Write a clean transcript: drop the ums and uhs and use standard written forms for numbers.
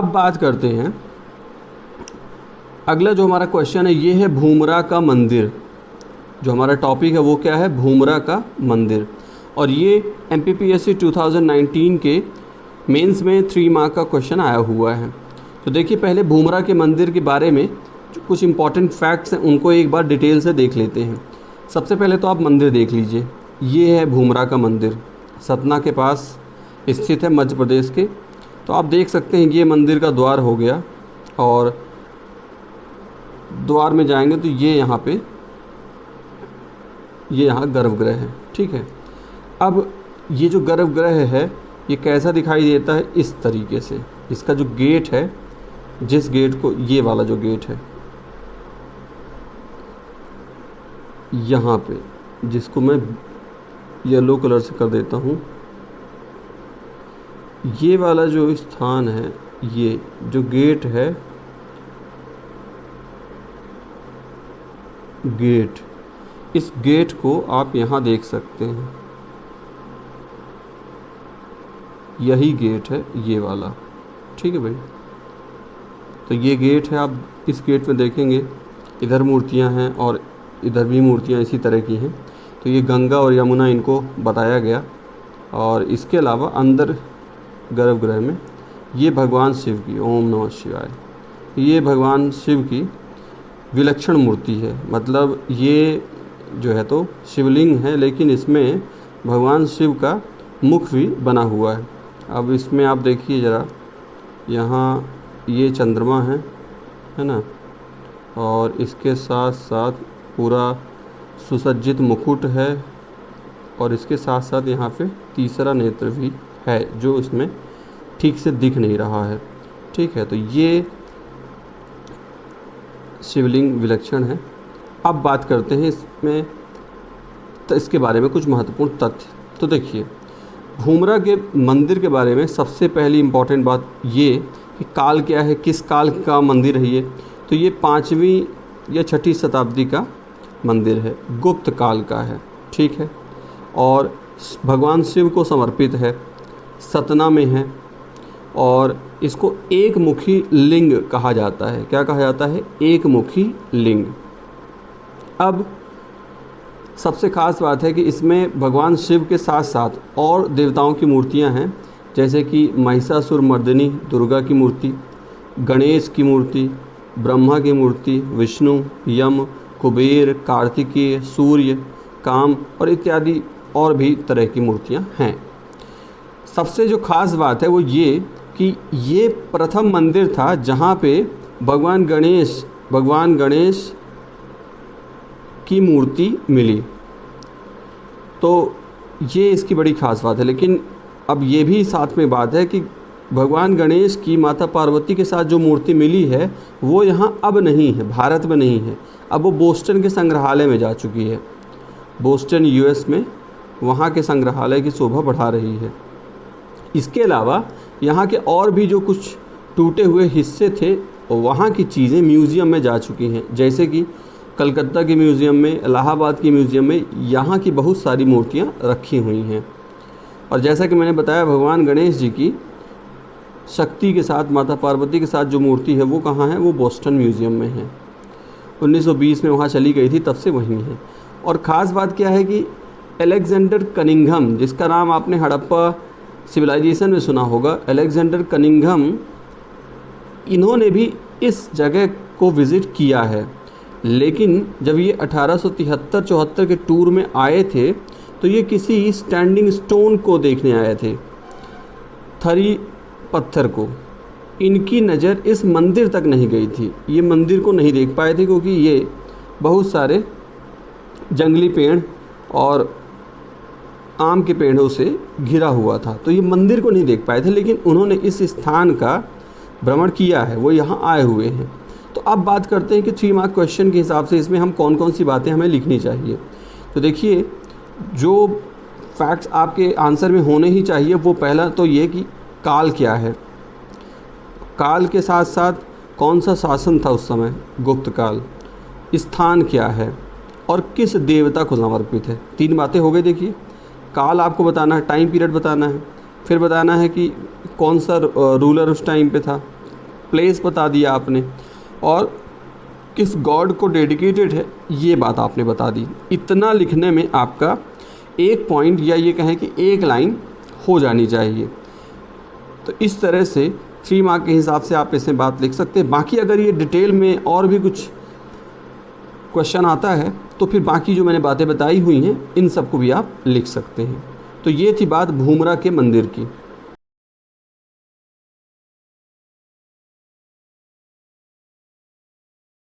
अब बात करते हैं, अगला जो हमारा क्वेश्चन है ये है भूमरा का मंदिर। जो हमारा टॉपिक है वो क्या है, भूमरा का मंदिर। और ये MPPSC 2019 के मेंस में 3 मार्क का क्वेश्चन आया हुआ है। तो देखिए पहले भूमरा के मंदिर के बारे में जो कुछ इंपॉर्टेंट फैक्ट्स हैं उनको एक बार डिटेल से देख लेते हैं। सबसे पहले तो आप मंदिर देख लीजिए, ये है भूमरा का मंदिर, सतना के पास स्थित है, मध्य प्रदेश के। तो आप देख सकते हैं ये मंदिर का द्वार हो गया, और द्वार में जाएंगे तो ये यहाँ गर्भगृह है। ठीक है, अब ये जो गर्भगृह है ये कैसा दिखाई देता है, इस तरीके से। इसका जो गेट है, जिस गेट को, ये वाला जो गेट है यहाँ पे, जिसको मैं येलो कलर से कर देता हूँ, ये वाला जो स्थान है, ये जो गेट है, गेट, इस गेट को आप यहाँ देख सकते हैं, यही गेट है ये वाला। ठीक है भाई, तो ये गेट है। आप इस गेट में देखेंगे इधर मूर्तियाँ हैं और इधर भी मूर्तियाँ इसी तरह की हैं। तो ये गंगा और यमुना इनको बताया गया। और इसके अलावा अंदर गर्भगृह में ये भगवान शिव की, ओम नमः शिवाय, ये भगवान शिव की विलक्षण मूर्ति है। मतलब ये जो है तो शिवलिंग है, लेकिन इसमें भगवान शिव का मुख भी बना हुआ है। अब इसमें आप देखिए ज़रा, यहाँ ये चंद्रमा है ना, और इसके साथ साथ पूरा सुसज्जित मुकुट है, और इसके साथ साथ यहाँ पे तीसरा नेत्र भी है जो इसमें ठीक से दिख नहीं रहा है। ठीक है, तो ये शिवलिंग विलक्षण है। अब बात करते हैं इसमें तो इसके बारे में कुछ महत्वपूर्ण तथ्य। तो देखिए भूमरा के मंदिर के बारे में सबसे पहली इम्पॉर्टेंट बात ये कि काल क्या है, किस काल का मंदिर है ये। तो ये 5वीं या 6ठी शताब्दी का मंदिर है, गुप्त काल का है। ठीक है, और भगवान शिव को समर्पित है, सतना में है, और इसको एक मुखी लिंग कहा जाता है। क्या कहा जाता है, एक मुखी लिंग। अब सबसे ख़ास बात है कि इसमें भगवान शिव के साथ साथ और देवताओं की मूर्तियां हैं, जैसे कि महिषासुर मर्दिनी दुर्गा की मूर्ति, गणेश की मूर्ति, ब्रह्मा की मूर्ति, विष्णु, यम, कुबेर, कार्तिकेय, सूर्य, काम और इत्यादि और भी तरह की मूर्तियां हैं। सबसे जो ख़ास बात है वो ये कि ये प्रथम मंदिर था जहाँ पे भगवान गणेश की मूर्ति मिली। तो ये इसकी बड़ी ख़ास बात है। लेकिन अब ये भी साथ में बात है कि भगवान गणेश की माता पार्वती के साथ जो मूर्ति मिली है वो यहाँ अब नहीं है, भारत में नहीं है। अब वो बोस्टन के संग्रहालय में जा चुकी है, बोस्टन US में, वहाँ के संग्रहालय की शोभा बढ़ा रही है। इसके अलावा यहाँ के और भी जो कुछ टूटे हुए हिस्से थे वहाँ की चीज़ें म्यूज़ियम में जा चुकी हैं, जैसे कि कलकत्ता के म्यूज़ियम में, इलाहाबाद के म्यूज़ियम में यहाँ की बहुत सारी मूर्तियाँ रखी हुई हैं। और जैसा कि मैंने बताया, भगवान गणेश जी की शक्ति के साथ, माता पार्वती के साथ जो मूर्ति है वो कहाँ है, वो बोस्टन म्यूज़ियम में है। 1920 में वहाँ चली गई थी, तब से वहीं है। और ख़ास बात क्या है कि अलेक्जेंडर कनिंघम, जिसका नाम आपने हड़प्पा सिविलाइजेशन में सुना होगा, अलेक्जेंडर कनिंघम, इन्होंने भी इस जगह को विज़िट किया है। लेकिन जब ये 1873-74 के टूर में आए थे तो ये किसी स्टैंडिंग स्टोन को देखने आए थे, थरी पत्थर को। इनकी नज़र इस मंदिर तक नहीं गई थी, ये मंदिर को नहीं देख पाए थे, क्योंकि ये बहुत सारे जंगली पेड़ और आम के पेड़ों से घिरा हुआ था, तो ये मंदिर को नहीं देख पाए थे। लेकिन उन्होंने इस स्थान का भ्रमण किया है, वो यहाँ आए हुए हैं। तो अब बात करते हैं कि 3 मार्क क्वेश्चन के हिसाब से इसमें हम कौन कौन सी बातें हमें लिखनी चाहिए। तो देखिए, जो फैक्ट्स आपके आंसर में होने ही चाहिए, वो पहला तो ये कि काल क्या है, काल के साथ साथ कौन सा शासन था उस समय, गुप्त काल, स्थान क्या है और किस देवता को समर्पित है। 3 बातें हो गई। देखिए, काल आपको बताना है, टाइम पीरियड बताना है, फिर बताना है कि कौन सा रूलर उस टाइम पे था, प्लेस बता दिया आपने, और किस गॉड को डेडिकेटेड है ये बात आपने बता दी। इतना लिखने में आपका 1 पॉइंट या ये कहें कि 1 लाइन हो जानी चाहिए। तो इस तरह से 3 मार्क के हिसाब से आप इसमें बात लिख सकते हैं। बाकी अगर ये डिटेल में और भी कुछ क्वेश्चन आता है तो फिर बाकी जो मैंने बातें बताई हुई हैं इन सबको भी आप लिख सकते हैं। तो ये थी बात भूमरा के मंदिर की।